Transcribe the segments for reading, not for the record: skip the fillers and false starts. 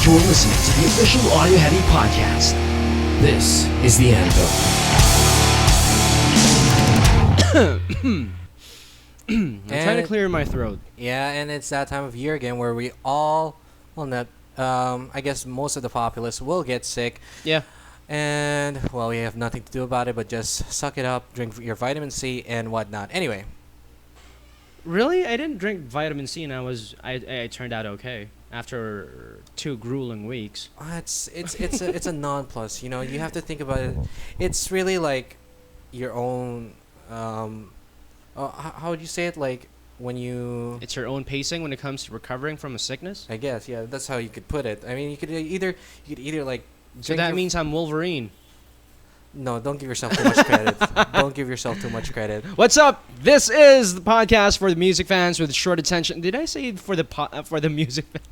You're listening to the official Audio Heavy podcast. This is the Anvil. I'm trying to clear my throat. Yeah, and it's that time of year again where we all, well, not, I guess most of the populace will get sick. Yeah. And, well, we have nothing to do about it but just suck it up, drink your vitamin C and whatnot. Anyway. Really? I didn't drink vitamin C and I turned out okay after 2 grueling weeks. It's a non-plus. You know, you have to think about it. It's really like your own, how would you say it? Like when you... It's your own pacing when it comes to recovering from a sickness? I guess, yeah, that's how you could put it. I mean, you could either like... So that means I'm Wolverine. No, don't give yourself too much credit. Don't give yourself too much credit. What's up? This is the podcast for the music fans with short attention. Did I say for the music fans?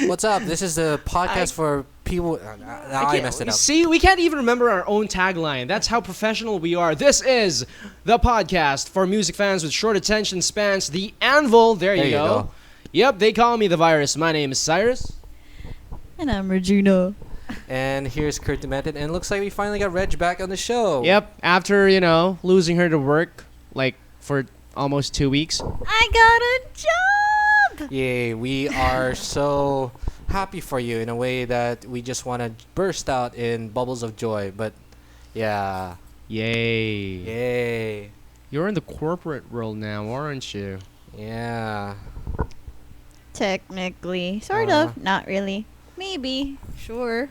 What's up? This is the podcast for people... now I messed it up. See, we can't even remember our own tagline. That's how professional we are. This is the podcast for music fans with short attention spans. The Anvil. There you go. Yep, they call me the virus. My name is Cyrus. And I'm Regina. And here's Kurt Demented. And it looks like we finally got Reg back on the show. Yep, after, losing her to work, for almost 2 weeks. I got a job! Yay, we are so happy for you in a way that we just want to burst out in bubbles of joy. But, yeah. Yay. Yay. You're in the corporate world now, aren't you? Yeah. Technically. Sort of. Not really. Maybe. Sure.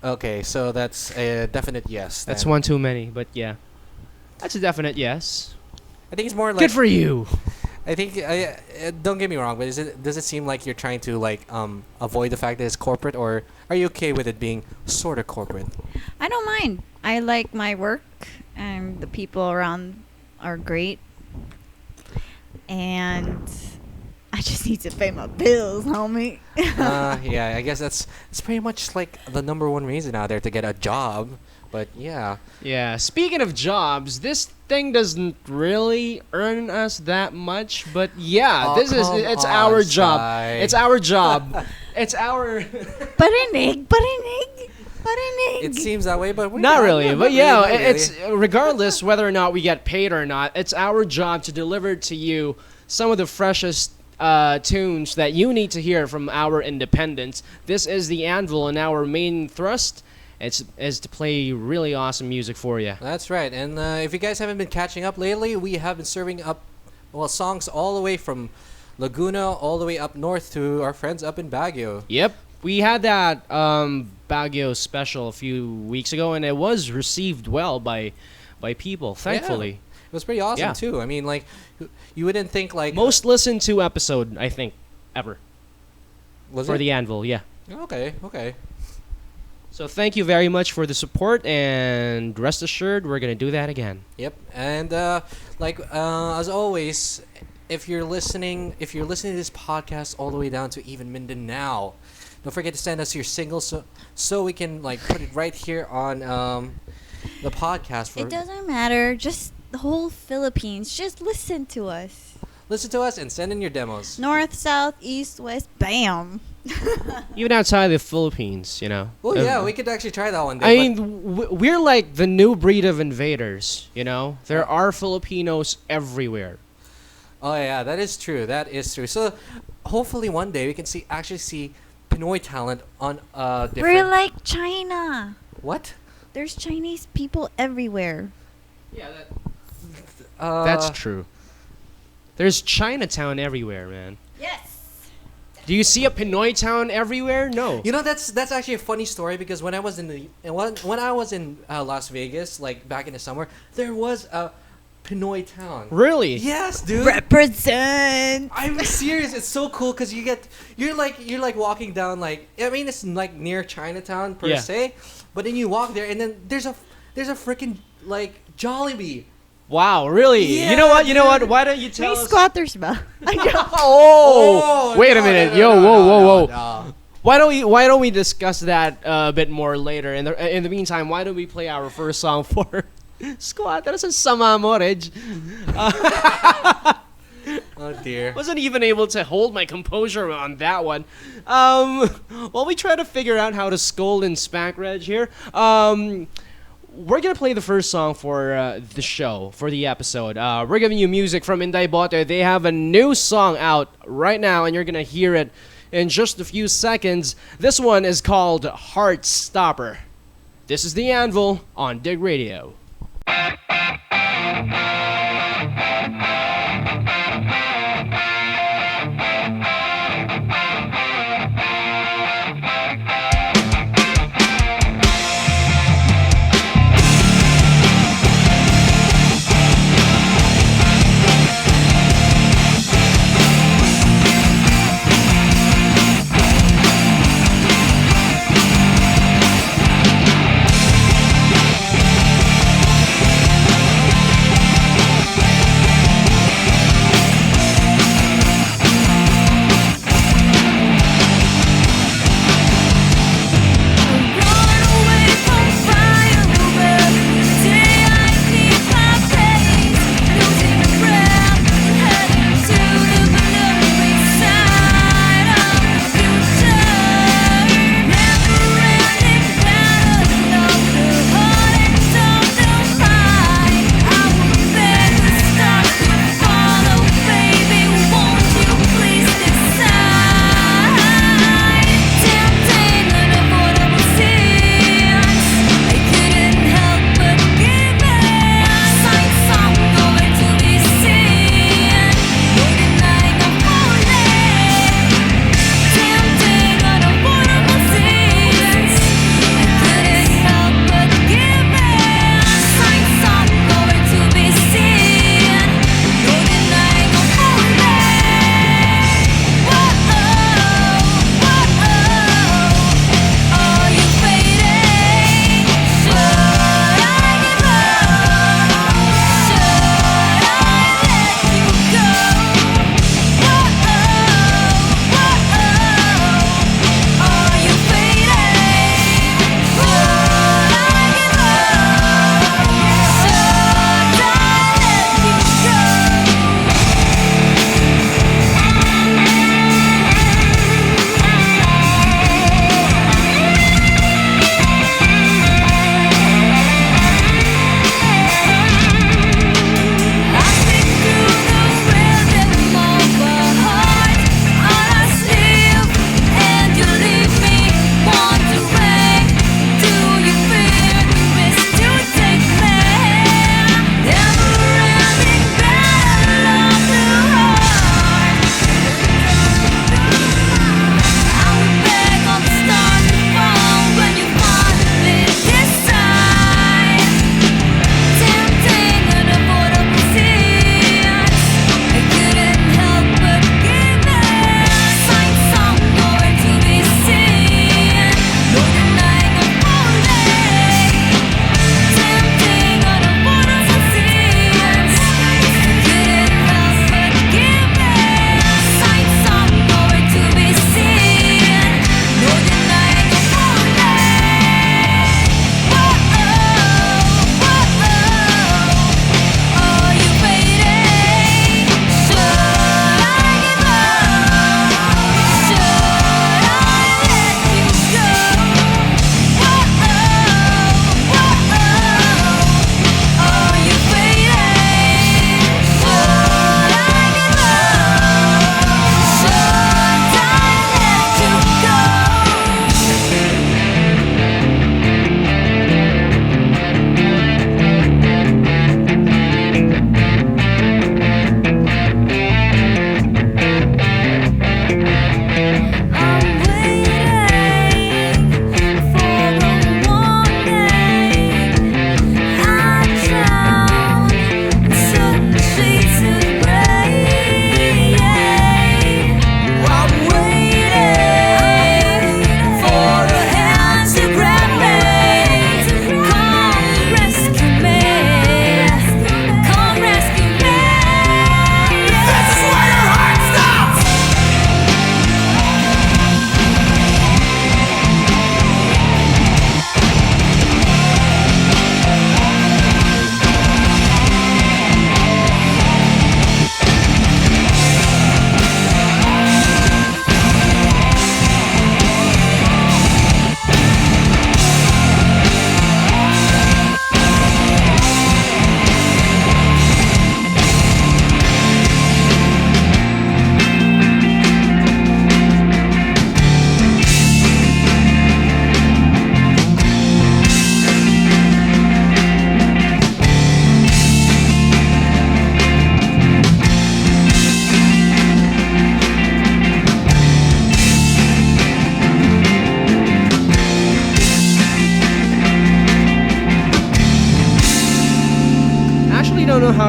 Okay, so that's a definite yes. That's then. one too many, but yeah. That's a definite yes. I think it's more like... Good for you! I think, don't get me wrong, but does it seem like you're trying to, avoid the fact that it's corporate, or are you okay with it being sort of corporate? I don't mind. I like my work, and the people around are great. And... I just need to pay my bills, homie. Yeah, I guess it's pretty much like the number one reason out there to get a job. But yeah. Yeah. Speaking of jobs, this thing doesn't really earn us that much, but yeah, it's our job. It's our job. It's our. But an egg. It seems that way, but not really. But yeah, really. It's regardless whether or not we get paid or not. It's our job to deliver to you some of the freshest tunes that you need to hear from our independents. This is the Anvil, and our main thrust is to play really awesome music for you. That's right. And if you guys haven't been catching up lately, we have been serving up songs all the way from Laguna all the way up north to our friends up in Baguio. Yep. We had that Baguio special a few weeks ago, and it was received well by people, thankfully. Yeah. It was pretty awesome, too. I mean, you wouldn't think, most listened to episode, I think, ever. Was for it? the Anvil, yeah. Okay. So thank you very much for the support, and rest assured, we're going to do that again. Yep. And, as always, if you're listening to this podcast all the way down to even Mindanao, don't forget to send us your singles so we can, put it right here on the podcast. It doesn't matter. Just... the whole Philippines, just listen to us. Listen to us and send in your demos. North, south, east, west, bam. Even outside the Philippines, Oh, yeah, we could actually try that one day. I mean, we're like the new breed of invaders, There are Filipinos everywhere. Oh, yeah, that is true. So, hopefully one day we can actually see Pinoy talent on different... We're like China. What? There's Chinese people everywhere. Yeah, that's true. There's Chinatown everywhere, man. Yes. Do you see a Pinoy town everywhere? No. That's actually a funny story because when I was in Las Vegas, back in the summer, there was a Pinoy town. Really? Yes, dude. Represent. I'm serious. It's so cool because you're walking down it's near Chinatown per se, but then you walk there and then there's a freaking Jollibee. Wow, really? Yeah, you know what? Why don't you tell us? Squatters ba? Wait a minute. Whoa. No. Why don't we discuss that a bit more later? In the meantime, why don't we play our first song for Squatters and Sama mo, Reg? Oh dear. Wasn't even able to hold my composure on that one. While we try to figure out how to scold and spank Reg here, we're gonna play the first song for the show, for the episode. We're giving you music from Inday Bote. They have a new song out right now, and you're gonna hear it in just a few seconds. This one is called Heartstopper. This is the Anvil on Dig Radio. Heartstopper.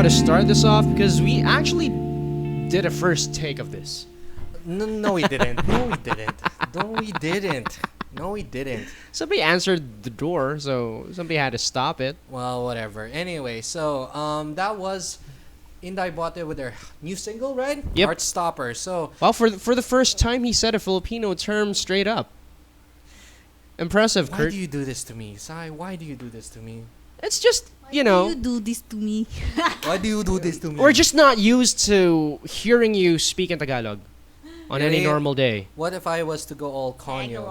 how to start this off because we actually did a first take of this. No, we didn't. No, we didn't. No, we didn't. No, we didn't. Somebody answered the door, so somebody had to stop it. Well, whatever. Anyway, so that was Inday Bote with their new single, right? Yep. Heartstopper. So Well, for the first time, he said a Filipino term straight up. Impressive, why Kurt. do you do this to me, Sai? Why do you do this to me? It's just, you know, You do this to me. Why do you do this to me? we're just not used to hearing you speak in Tagalog on any Really? normal day. What if I was to go all Konyo?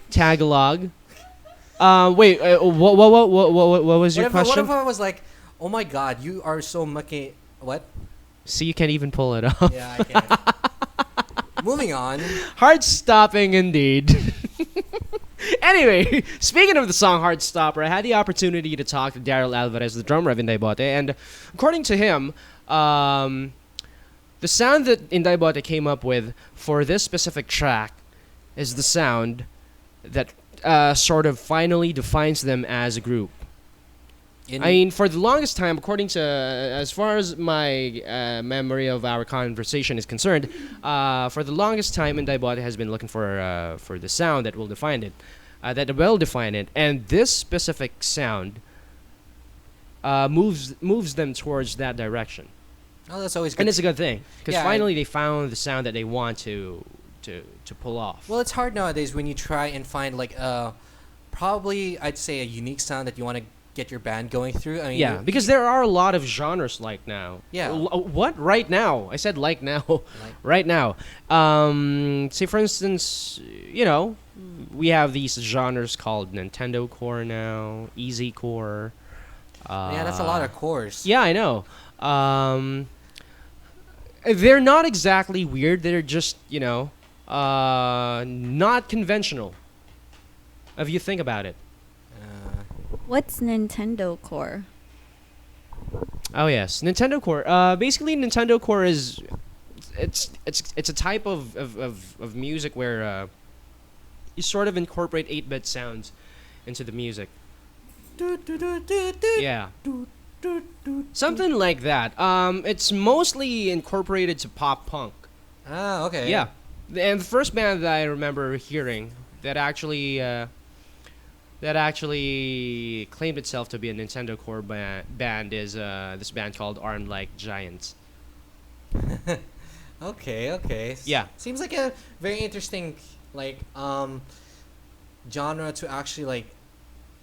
Tagalog. Tagalog. Wait, what was your What question? if I was like, oh my god, you are so mucky. What? See, you can't even pull it off. Yeah, I can. Moving on. Heart stopping indeed. Anyway, speaking of the song Heartstopper, I had the opportunity to talk to Daryl Alvarez, the drummer of Inday Bote, and according to him, the sound that Inday Bote came up with for this specific track is the sound that sort of finally defines them as a group. I mean, for the longest time, according to, as far as my memory of our conversation is concerned, for the longest time, Inday Bote has been looking for the sound that will define it, and this specific sound moves them towards that direction, oh, that's always good. and it's a good thing because Yeah, finally they found the sound that they want to pull off. Well, it's hard nowadays when you try and find like probably I'd say a unique sound that you want to get your band going through. I mean, Yeah, because there are a lot of genres like now. Yeah. What? Right now? I said like now. Like- Right now. Say, for instance, you know, we have these genres called Nintendo Core now, Easy Core. yeah, that's a lot of chords. Yeah, I know. They're not exactly weird. They're just, you know, not conventional. If you think about it. What's Nintendo Core? Oh yes, Nintendo Core. Basically, Nintendo Core is it's a type of music where you sort of incorporate 8-bit sounds into the music. Yeah, something like that. It's mostly incorporated to pop punk. Ah, okay. Yeah, and the first band that I remember hearing that actually claimed itself to be a Nintendo Core band is this band called Armed Like Giants. Okay. Yeah. Seems like a very interesting like genre to actually like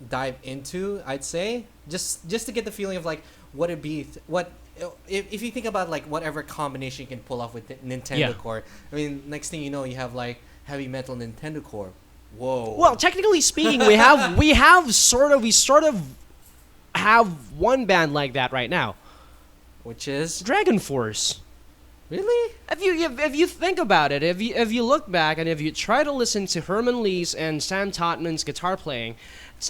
dive into, I'd say. Just to get the feeling of like what it'd be if you think about like whatever combination you can pull off with the Nintendo Yeah. Core. I mean, next thing you know, you have like heavy metal Nintendo Core. Whoa. Well, technically speaking, we sort of have one band like that right now, which is Dragon Force. really? If you think about it, if you look back and if you try to listen to Herman Lee's and Sam Totman's guitar playing, it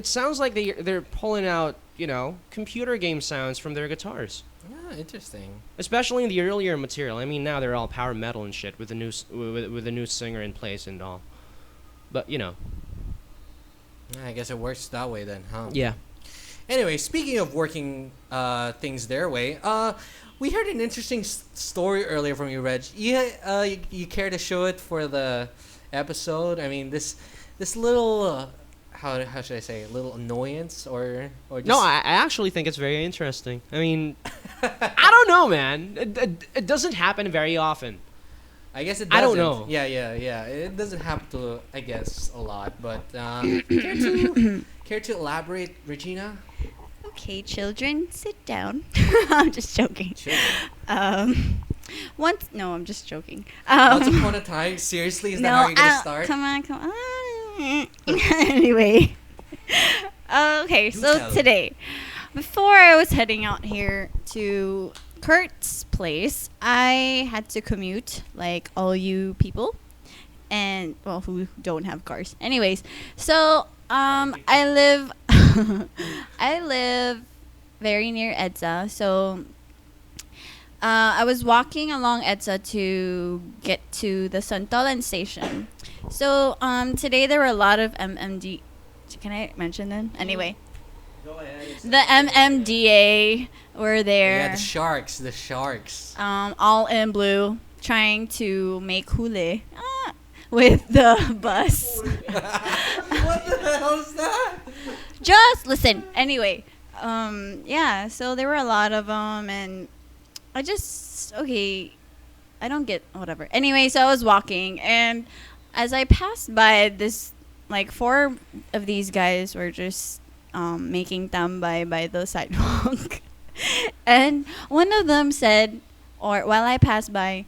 sounds like they're pulling out, you know, computer game sounds from their guitars. Ah, interesting. Especially in the earlier material. I mean, now they're all power metal and shit with a new singer in place and all. But you know, I guess it works that way then, huh? yeah. Anyway, speaking of working things their way, we heard an interesting story earlier from you, Reg. You care to show it for the episode? I mean, this little how should I say, little annoyance or just No, I actually think it's very interesting. I mean, I don't know, man. It doesn't happen very often. I guess it doesn't. I don't know. Yeah. It doesn't happen to, I guess, a lot. But care to elaborate, Regina? Okay, children, sit down. I'm just joking. Children. No, I'm just joking. Once upon a time, seriously, is that how you're gonna start? Come on. Anyway. Okay, Do so tell. today, before I was heading out here to Kurt's place, I had to commute, like all you people, and, well, who don't have cars. Anyways, so, I live, I live very near EDSA, so I was walking along EDSA to get to the Santolan station. So today there were a lot of MMD. Can I mention them? Anyway, The MMDA were there. Yeah, the sharks. The sharks. All in blue, trying to make hule with the bus. What the hell is that? Just listen. Anyway, yeah. So there were a lot of them, and I just I don't get whatever. Anyway, so I was walking, and as I passed by this, like four of these guys were just making tambay by the sidewalk, and one of them said, or while I passed by,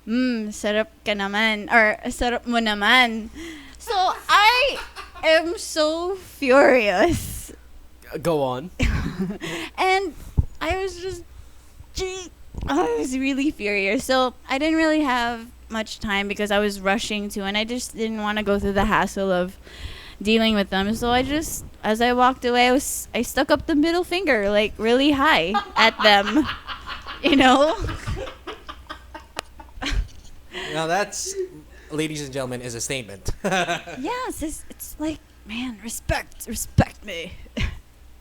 sarap ka naman, or sarap mo naman. So I am so furious. Go on. And I was I was really furious. So I didn't really have much time because I was rushing to, and I just didn't want to go through the hassle of dealing with them. So I just, as I walked away, I stuck up the middle finger like really high at them, you know. Now that's, ladies and gentlemen, is a statement. Yes, it's like, man, respect me.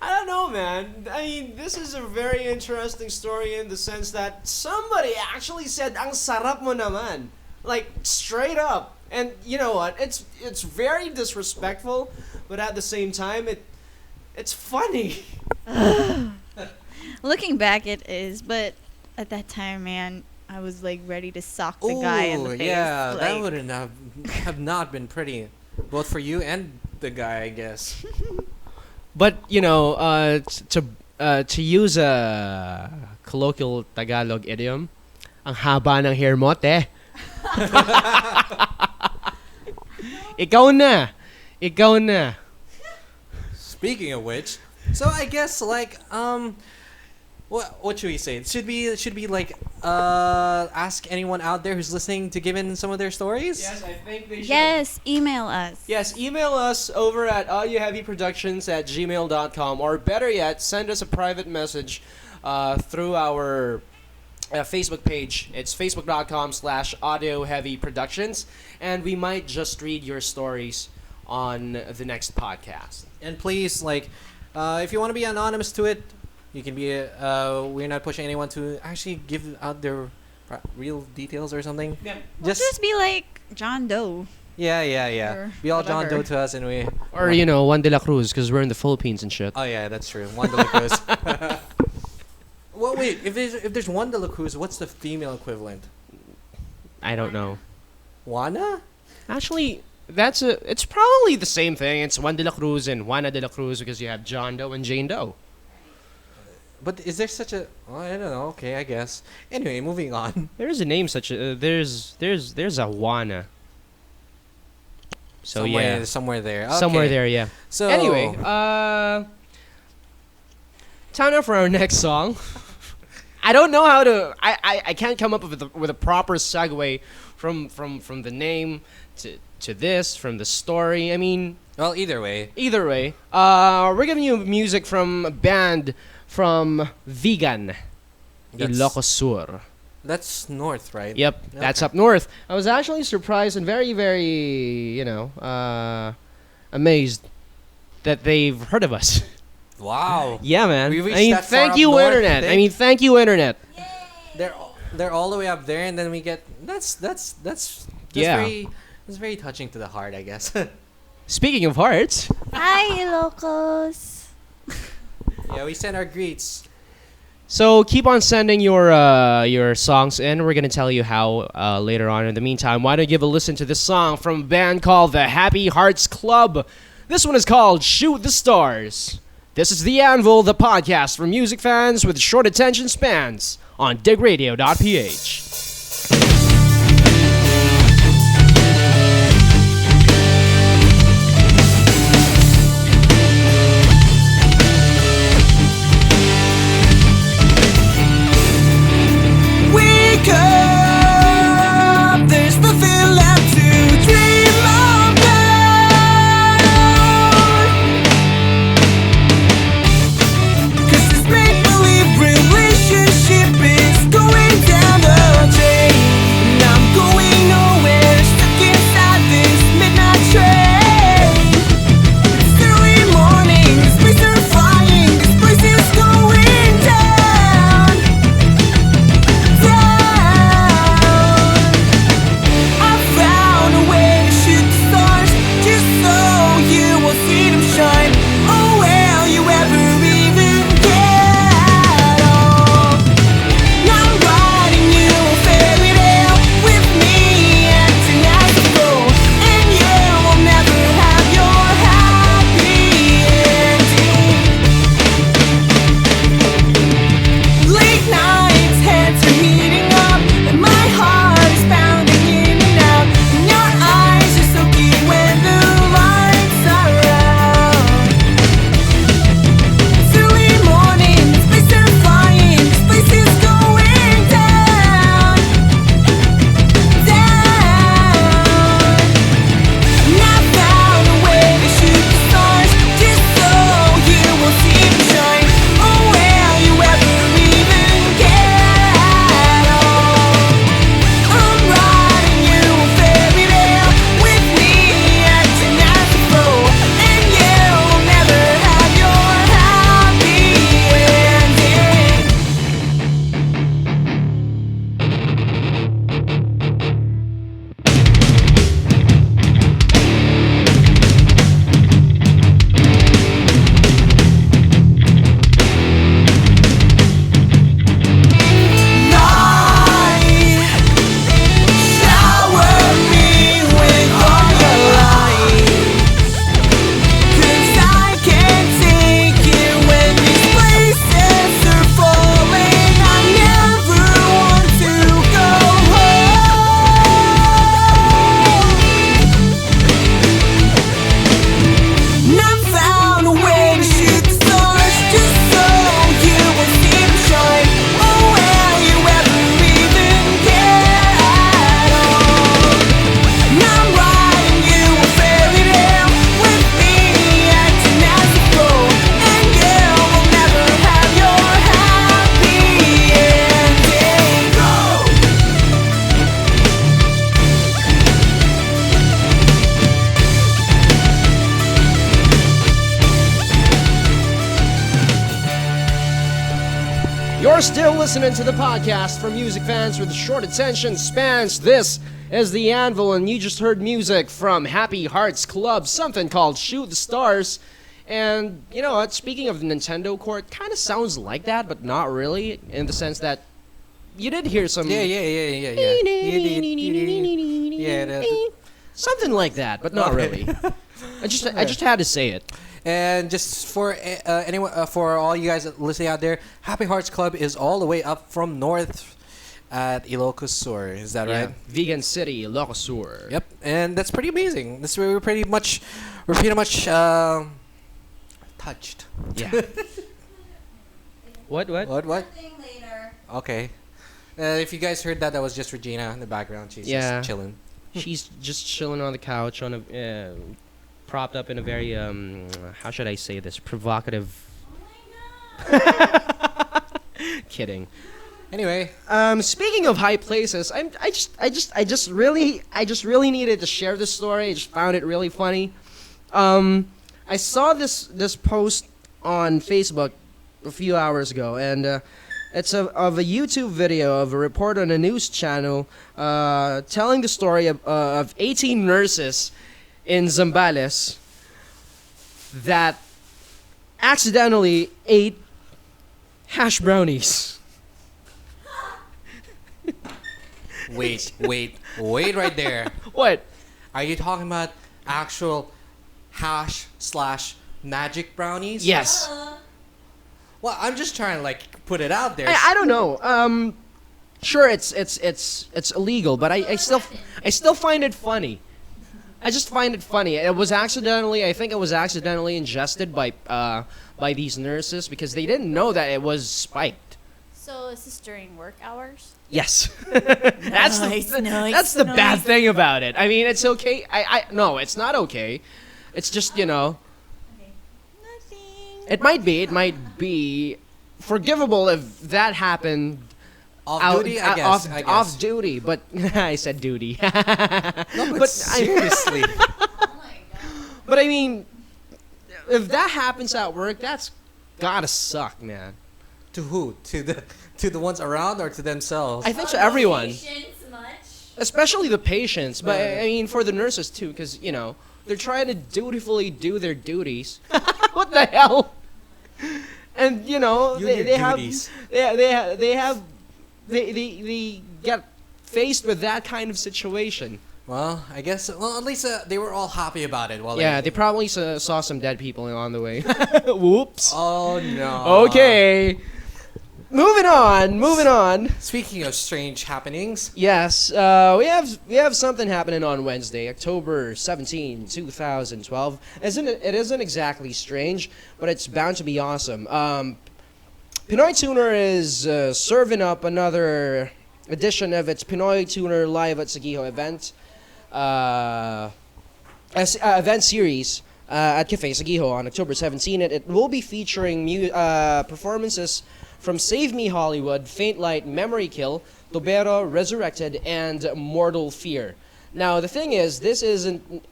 I don't know, man. I mean, this is a very interesting story in the sense that somebody actually said, "Ang sarap mo naman," like straight up. And you know what? It's very disrespectful, but at the same time, it's funny. Looking back, it is, but at that time, man, I was like ready to sock the guy in the face. Yeah, like, that wouldn't have not been pretty, both for you and the guy, I guess. But you know, to use a colloquial Tagalog idiom, ang haba ng hair mo, te. Ikaw na. Speaking of which, so I guess like what should we say? Should we like ask anyone out there who's listening to give in some of their stories? Yes, I think they should. yes, email us. Yes, email us over at audioheavyproductions@gmail.com, or better yet, send us a private message through our Facebook page. It's facebook.com/audioheavyproductions, and we might just read your stories on the next podcast. And please, like, if you want to be anonymous to it, you can be. We're not pushing anyone to actually give out their real details or something. Yeah. Just be like John Doe. Yeah. Or Be all John whatever. Doe to us, and we. Or, you know, Juan de la Cruz, because we're in the Philippines and shit. Oh yeah, that's true. Juan de la Cruz. Well, wait. If there's Juan de la Cruz, what's the female equivalent? I don't know. Juana? Actually, it's probably the same thing. It's Juan de la Cruz and Juana de la Cruz because you have John Doe and Jane Doe. But is there such a? Oh, I don't know. Okay, I guess. Anyway, moving on. There is a name such a there's a Juana. So yeah, somewhere there. Okay. somewhere there, yeah. So Anyway, time now for our next song. I don't know how to. I can't come up with a proper segue from the name to this, from the story. I mean, well, either way. we're giving you music from a band from Vigan, Ilocos Sur. That's north, right? Yep, that's up north. I was actually surprised and very, very, amazed that they've heard of us. Wow. Yeah, man. We reached I mean, that far thank up you, north, internet. I I mean, thank you, internet. They're all the way up there, and then we get that's Yeah. very touching to the heart, I guess. Speaking of hearts, Hi, Ilocos. Yeah, we send our greets. so keep on sending your songs in. We're gonna tell you how later on. In the meantime, why don't you give a listen to this song from a band called the Happy Hearts Club? This one is called "Shoot the Stars." This is the Anvil, the podcast for music fans with short attention spans on digradio.ph. Wake up, there's nothing left to dream about. 'Cause this make-believe relationship is going down the drain. You're still listening to the podcast for music fans with short attention spans. This is the Anvil, and you just heard music from Happy Hearts Club, something called Shoot the Stars. And, you know what, speaking of the Nintendo Court, kind of sounds like that, but not really, in the sense that you did hear some... Yeah. Something like that, but not really. I just had to say it. And just for anyone, for all you guys listening out there, Happy Hearts Club is all the way up from north at Ilocos Sur. Is that right? Vegan City, Ilocos Sur. Yep. And that's pretty amazing. That's where we're pretty much touched. Yeah. What? What? Nothing later. Okay. If you guys heard that, that was just Regina in the background. She's just chilling. She's just chilling on the couch on a propped up in a very how should I say this, provocative. Oh my god. Kidding. Anyway, speaking of high places, I just really needed to share this story. I just found it really funny. I saw this post on Facebook a few hours ago, and it's of a YouTube video of a reporter on a news channel telling the story of 18 nurses in Zambales that accidentally ate hash brownies. wait right there. What? Are you talking about actual hash/magic brownies? Yes. Well, I'm just trying to like put it out there. I don't know. Sure, it's illegal, but I still find it funny. I just find it funny. I think it was accidentally ingested by these nurses because they didn't know that it was spiked. So is this during work hours? Yes. That's the bad thing about it. I mean, it's okay. No, it's not okay. It's just, you know, Nothing. it might be forgivable if that happened Off duty, I guess. off duty, but I said duty. No, but seriously. Oh my god. But I mean, if that happens at work, that's gotta suck, man. To who? To the ones around or to themselves? I think to everyone, Patience much? especially the patients, but I mean for the nurses too, because you know they're trying to dutifully do their duties. What the hell? And you know they get faced with that kind of situation. Well, I guess. Well, at least they were all happy about it. They probably saw some dead people on the way. Whoops. Oh no. Okay. Moving on. Speaking of strange happenings, Yes, we have something happening on Wednesday, October 17, 2012. It isn't exactly strange, but it's bound to be awesome. Pinoy Tuner is serving up another edition of its Pinoy Tuner Live at Sagiho event series at Cafe Sagiho on October 17. It will be featuring performances from Save Me Hollywood, Faint Light, Memory Kill, Tobero, Resurrected, and Mortal Fear. Now, the thing is, this isn't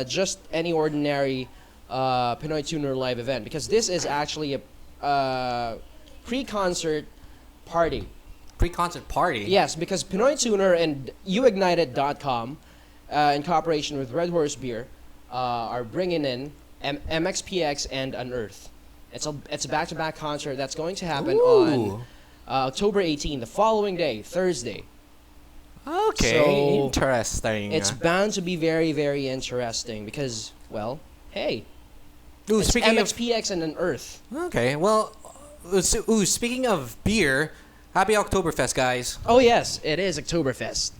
just any ordinary Pinoy Tuner Live event, because this is actually a pre-concert party. pre-concert party. Yes, because Pinoy Tuner and YouIgnited.com, in cooperation with Red Horse Beer, are bringing in MXPX and Unearth. It's a back-to-back concert that's going to happen on October 18, the following day, Thursday. Okay, So, interesting. It's bound to be very, very interesting because, well, hey, Ooh, it's speaking of MXPX and Unearth. okay, well, speaking of beer, happy Oktoberfest, guys. Oh yes, it is Oktoberfest.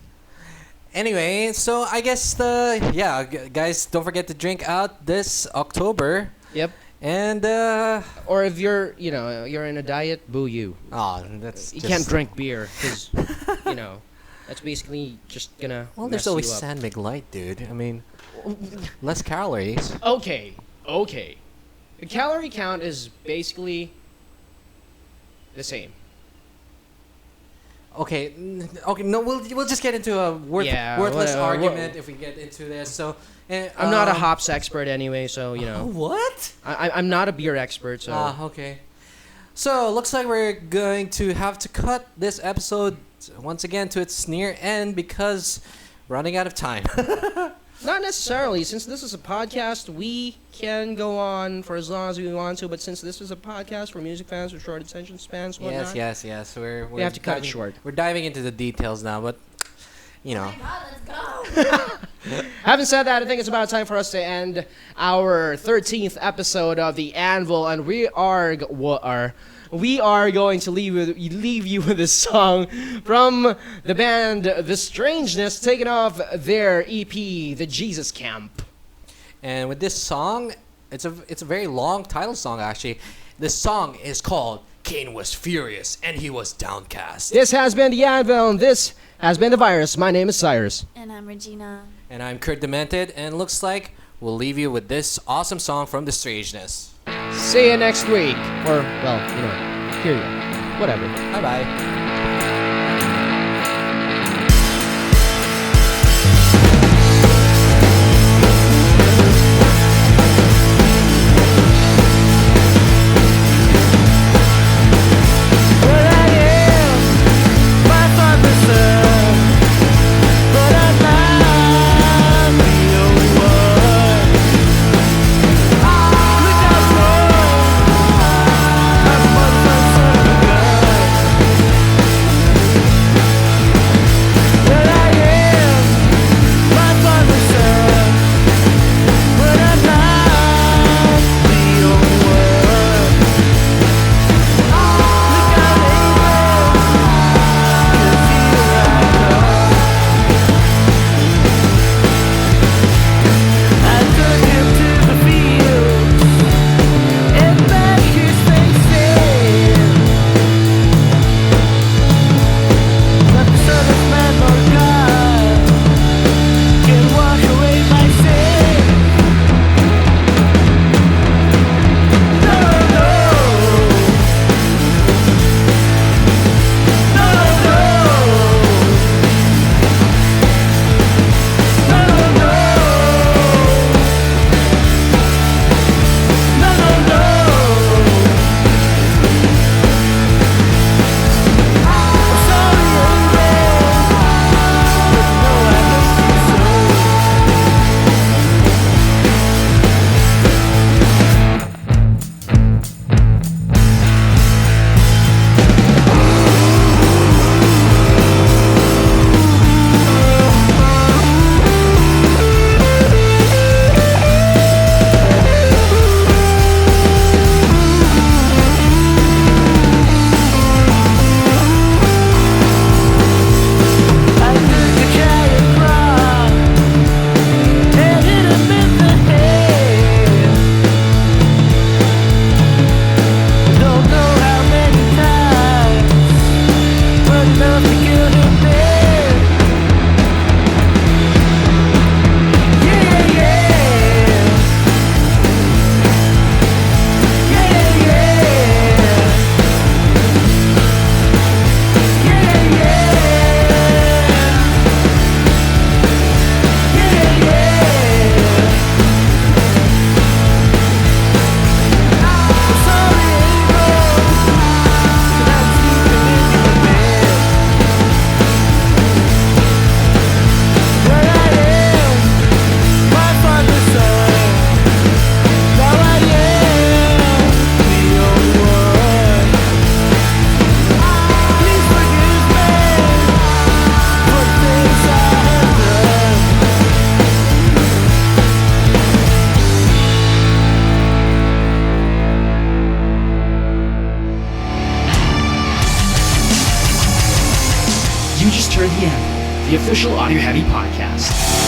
Anyway, so I guess guys, don't forget to drink out this October. Yep. And Or if you're in a diet, boo you. that's You just, can't drink beer because, that's basically just gonna. Well, there's mess always you up. San Mig Light, dude. I mean, less calories. Okay. The calorie count is basically the same. Okay, no, we'll just get into a worthless whatever. argument if we get into this. So, I'm not a hops expert anyway, so you know. What? I'm not a beer expert, so. Okay. So, looks like we're going to have to cut this episode once again to its near end because we're running out of time. Not necessarily. Since this is a podcast, we can go on for as long as we want to. But since this is a podcast for music fans with short attention spans, whatnot, yes. we have to cut it short. We're diving into the details now, but you know. Having said that, I think it's about time for us to end our 13th episode of the Anvil, and we are going to leave you with a song from the band The Strangeness, taking off their EP, The Jesus Camp. And with this song, it's a very long title song actually. This song is called Cain Was Furious and He Was Downcast. This has been the Anvil, and this has been The Virus. My name is Cyrus. And I'm Regina. And I'm Kurt Demented, and looks like we'll leave you with this awesome song from The Strangeness. See you next week. Or, well, here you go. Whatever. Bye-bye. You just heard the Anvil, the official audio-heavy podcast.